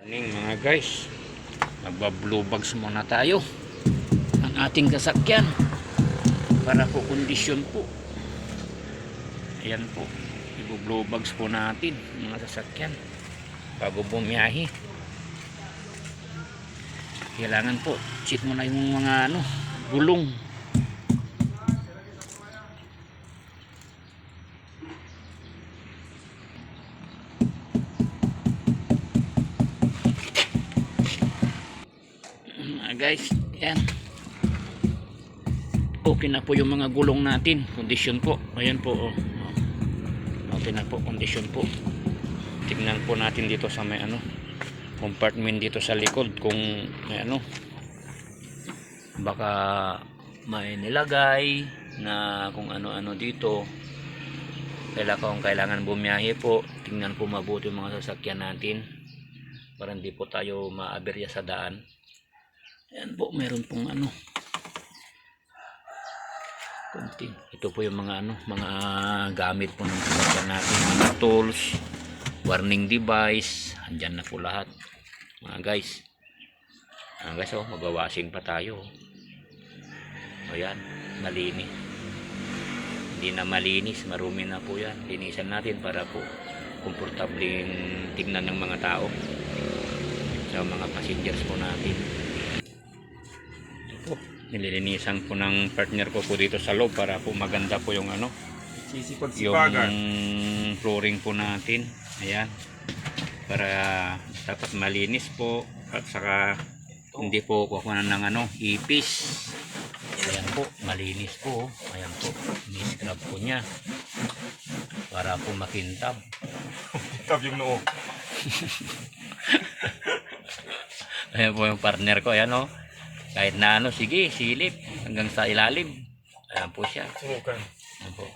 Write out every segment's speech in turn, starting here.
Morning mga guys, magba-blue bags muna tayo ang ating sasakyan para po kondisyon po. Ayan po, i-blue bags po natin mga sasakyan bago bumiyahe. Kailangan po check mo na yung mga gulong. Guys, yan, okay na po yung mga gulong natin, kondisyon po. Ayan po, oh. Okay na po, kondisyon po. Tignan po natin dito sa may compartment dito sa likod kung may baka may nilagay na kung ano-ano dito. Kailangan bumiyahe po, tingnan po mabuti yung mga sasakyan natin para hindi po tayo maaberya sa daan. Ayan po, meron pong konting. Ito po yung mga mga gamit po ng sasakyan natin, mga tools, warning device, andyan na po lahat mga guys. Oh, magwawashing pa tayo. O yan, malinis. Hindi na malinis, marumi na po yan. Linisan natin para po komportabling tignan ng mga tao, sa mga passengers po natin. Nililinisan po ng partner ko po dito sa loob para po maganda po yung yung flooring po natin. Ayan, para dapat malinis po at saka hindi po kukuha ng ipis. Ayan po, malinis po. Ayan po, ni-scrub po niya para po makintab. Kintab yung noo. Ayan po yung partner ko. Ayan o, kahit na sige, silip hanggang sa ilalim. Ayan po siya. Ayan po.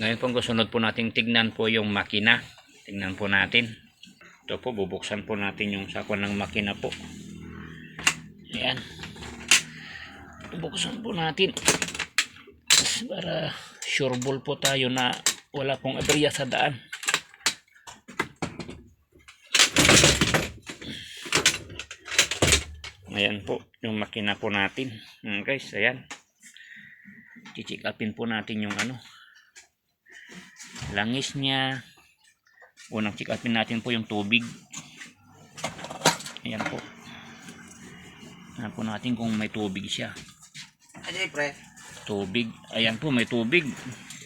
Ngayon po, sunod po natin tignan po yung makina. Tignan po natin. Ito po, bubuksan po natin yung sako ng makina po. Ayan. Bubuksan po natin para sure ball po tayo na wala pong aberya sa daan. Ayan po yung makina po natin. Guys, ayan. I-check upin po natin yung langis niya. Unang check upin natin po yung tubig. Ayan po. Ayan po natin kung may tubig siya. Ajay pre. Tubig. Ayan po, may tubig.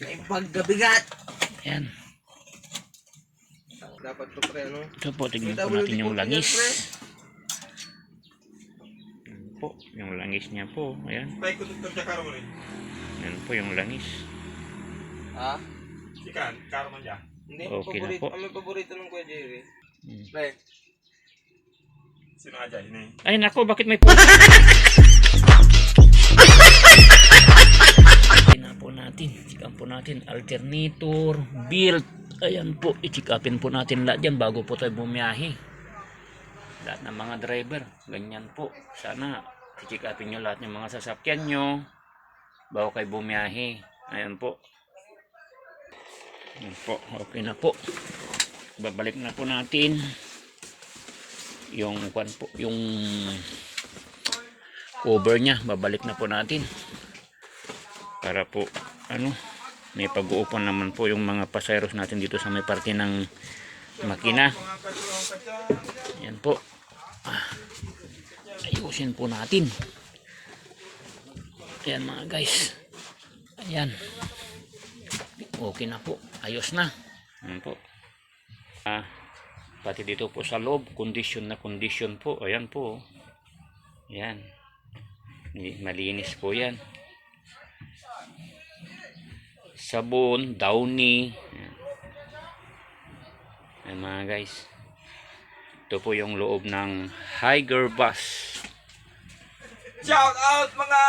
May paggabigat. Ayan. Dapat to pre Ito po, tignan po natin yung langis. Po, yung langis niya po. Ayan. Ayan po yung langis. Ha? Ikan, karo man dyan. Hindi, okay na po. May paborito ng Kuya Jerry. Pre. Sino Ajay? Ay nako, bakit may po? Tingnan po natin. Check po natin. Alternator, build. Ayan po, i-check upin po natin lahat dyan bago po tayo bumiyahe. Lahat ng mga driver, ganyan po. Sana i-check upin nyo lahat ng mga sasakyan nyo bago kayo bumiyahe. Ayan po. Ayan po, okay na po. Babalik na po natin yung yung cover nya. Babalik na po natin para po may pag-uupan naman po yung mga pasayeros natin dito sa may parte ng makina. Ayan po. Ayusin po natin. Ayan mga guys. Ayan. Okay na po. Ayos na. Ayan po. Pati dito po sa loob, condition na condition po. Ayan po. Ayan. Malinis po yan. Sabon, downy. Ayan mga guys. Ito po yung loob ng Higer Bus. Shout out mga